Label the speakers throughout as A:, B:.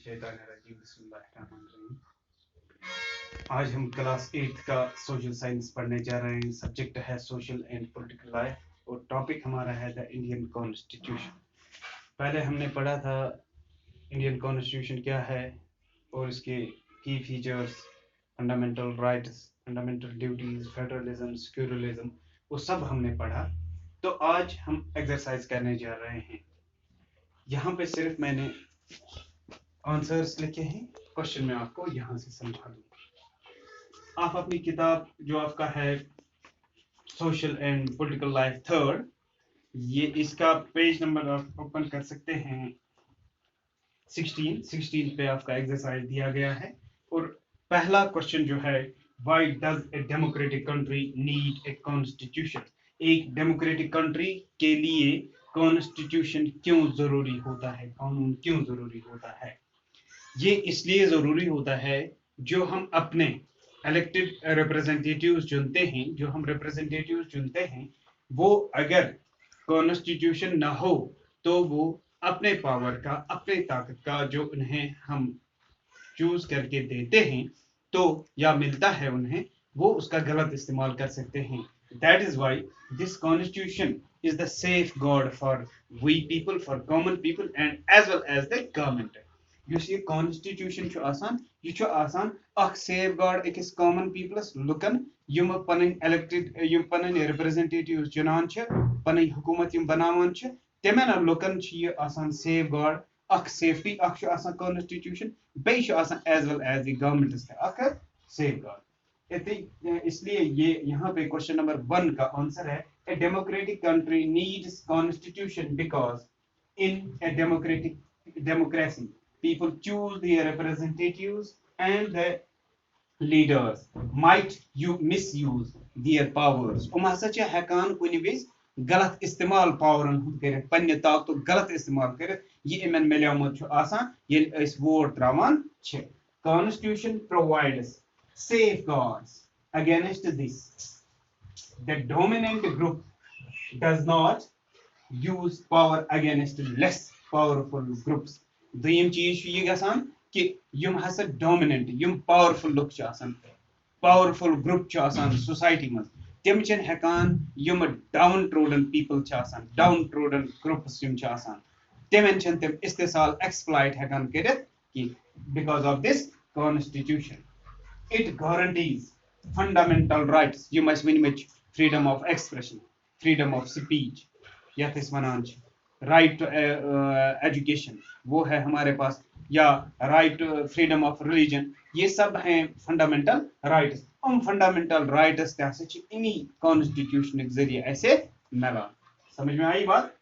A: शैतानिर्रजीम बिस्मिल्लाहिर्रहमानिर्रहीम। आज हम क्लास 8 का सोशल साइंस पढ़ने जा रहे हैं। सब्जेक्ट है सोशल एंड पॉलिटिकल लाइफ और टॉपिक हमारा है द इंडियन कॉन्स्टिट्यूशन। पहले हमने पढ़ा था इंडियन कॉन्स्टिट्यूशन क्या है और इसके की features, fundamental rights, fundamental duties, federalism, secularism, वो सब हमने पढ़ा। तो आज हम एक्सरसाइज करने जा रहे हैं। यहाँ पे सिर्फ मैंने आंसर्स लिखे हैं, क्वेश्चन में आपको यहाँ से समझा दूंगा। आप अपनी किताब जो आपका है social and political life third, ये इसका पेज नंबर आप ओपन कर सकते हैं 16 पे आपका एक्सरसाइज दिया गया है। और पहला क्वेश्चन जो है, why does a democratic country need a constitution? एक डेमोक्रेटिक कंट्री के लिए कॉन्स्टिट्यूशन क्यों जरूरी होता है, कानून क्यों जरूरी होता है? ये इसलिए जरूरी होता है जो हम अपने इलेक्टेड रिप्रेजेंटेटिव्स चुनते हैं, जो हम रिप्रेजेंटेटिव्स चुनते हैं, वो अगर कॉन्स्टिट्यूशन ना हो तो वो अपने पावर का, अपने ताकत का जो उन्हें हम चूज करके देते हैं तो या मिलता है उन्हें, वो उसका गलत इस्तेमाल कर सकते हैं। That is why this constitution is the safeguard for we people, for common people and as well as the government. यह कॉन्स्टिट्यूशन यह आसान अख सेफ गार्ड अकिस कॉमन पीपलस लुकन यम पन इलेक्टेड यम पन रिप्रेजेंटेटिव्स चुनान पन हुकूमत यम बनावान तमें लुकन यह आसान सेफ गार्ड, अख सेफ्टी, अख कॉन्स्टिट्यूशन बे as well as the government अख सेफ गार्ड। इसलिए ये यहाँ पे क्वेश्चन नंबर 1 का आंसर है, a democratic country needs constitution because in a democracy people choose their representatives and the leaders might you misuse their powers। हम हसा छ हेकान कुनि विज गलत इस्तेमाल पावरन हुंद कर, पन्ने ताकत गलत इस्तेमाल कर, ये इमन मिलियोमत छ आसान ये अस वोट त्रावान छ। Constitution provides safeguards against this, the dominant group does not use power against less powerful groups। दोयम चीज ये गसान कि यम हसा डोमिनेंट यम powerful look powerful group society मज तम हेकान यम downtrodden people downtrodden groups तमन तम इस्तेसाल एक्सप्लॉइट हेकान करित कि because of this constitution it guarantees fundamental rights यम one freedom of expression, freedom of speech, यथ वनान राइट टू एजुकेशन वो है हमारे पास, या right to freedom of religion, ये सब हैं फंडामेंटल राइट्स। उन फंडामेंटल राइट्स इन्हीं कॉन्स्टिट्यूशन के जरिए ऐसे मिला। समझ में आई बात?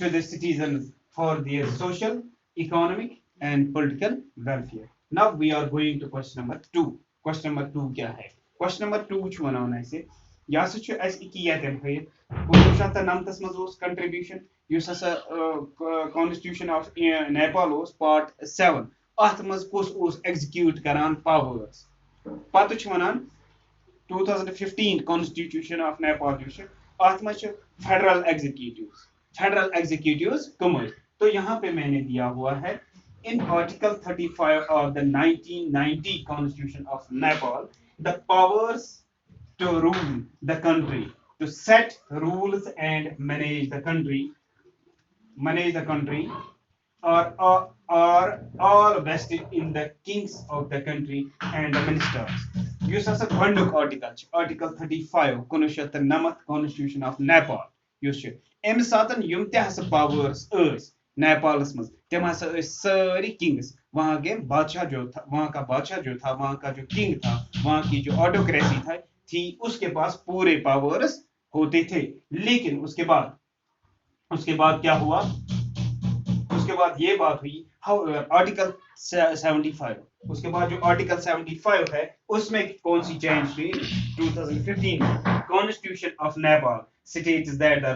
A: To the citizen for their social, economic and political welfare. Now we are going to question number 2। Question number 2 क्या है? क्वेश्चन नंबर 2 छ वनान ऐसे, या नमतस मज contribution constitution of Nepal part 7 अत मज कुस एग्जीक्यूट करान पावर्स। पत वनान 2015 कॉन्स्टिट्यूशन ऑफ नेपाल अत मज फेडरल एग्जीक्यूटिव्स कम। तो यहाँ पे मैंने दिया हुआ है, in article 35 of the 1990 constitution of Nepal, the powers to rule the country, to set rules and manage the country are all vested in the kings of the country and the ministers। यस हसा गोंडुक article 35 1999 constitution of Nepal यस एम सातन यम ते हसा powers Nepal's मज तम हसा सारी किंग्स, वहां के बादशाह जो था, वहां का बादशाह जो था, वहां का जो किंग था, वहां की जो ऑटोक्रेसी थी उसके पास पूरे पावर्स होते थे। लेकिन उसके बाद क्या हुआ? उसके बाद ये बात हुई, आर्टिकल 75, उसके बाद जो आर्टिकल 75 है उसमें कौन सी चेंज हुई? 2015 constitution of Nepal states that the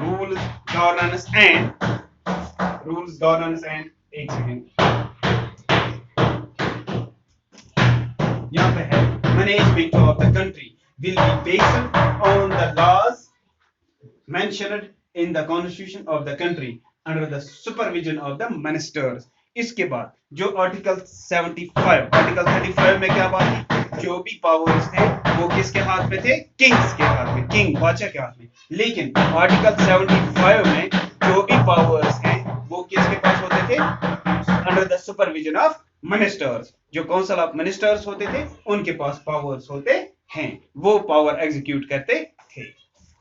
A: rules, governance and एक सेकंड यहाँ पे है, management of the country will be based on the laws mentioned in the constitution of the country under the supervision of the ministers। इसके बाद जो article 75, article 35 में क्या बात थी, जो भी पावर्स थे वो किसके हाथ में थे, किंग्स के हाथ में, किंग बादशाह के हाथ में। लेकिन आर्टिकल 75 में जो भी पावर्स हैं वो किसके पास होते थे, under the supervision of ministers, जो काउंसिल ऑफ मिनिस्टर्स होते थे उनके पास पावर्स होते हैं, वो पावर एग्जीक्यूट करते थे।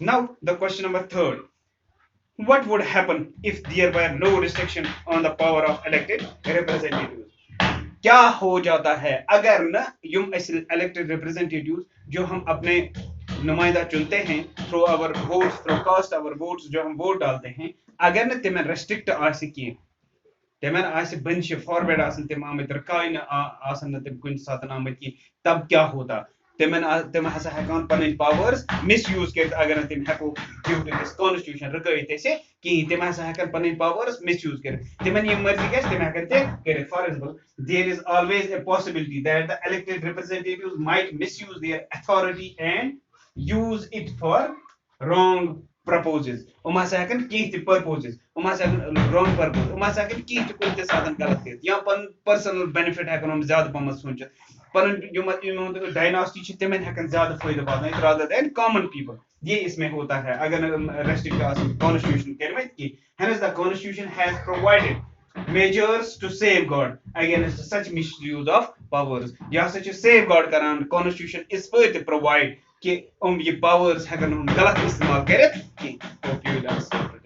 A: Now the question number third, what would happen if there were no restriction on the power of elected representatives? क्या हो जाता है अगर न युम इलेक्टेड रिप्रेजेंटेटिव्स जो हम अपने नुमाइंदा चुनते हैं through our votes, through cast our votes, जो हम वोट डालते हैं, अगर न तिमन रेस्ट्रिक्ट आसे किए, तिमन आसे बंश फॉरवर्ड आसन तिम आमत रकाइन आसन न तिम कुन सातन आमत की, तब क्या होता, तिम हसा हेकान पन पावर्स मिसयूज कर, अगर तिम हेको ड्यू टू दिस कॉन्स्टिट्यूशन रकैत ऐसे कि तिम हसा हेकान पन पावर्स मिसयूज कर, तिमन ये मर्जी गस तिम हेकन ते कर। For example, there is always a possibility that the elected representatives might misuse their authority and use it for wrong purposes. Um hasa hekan kih te purposes, hasa hekan wrong purpose, hasa hekan kih te kun te साधन गलत कर, या पन personal benefit हेकन हम ज्यादा पम सोचत, पन जो डायनास्टी छ तिमन हेकन ज्यादा फायदा वातन रादर देन कॉमन पीपल। ये इसमें होता है अगर रेस्ट्रिक्ट कॉन्स्टिट्यूशन करमत की। Hence the constitution has provided measures to safeguard against such misuse of powers. यह सच safeguard करान constitution इस पर provide कि ये powers हेकन हम गलत इस्तेमाल करें कि। Hope you will understand.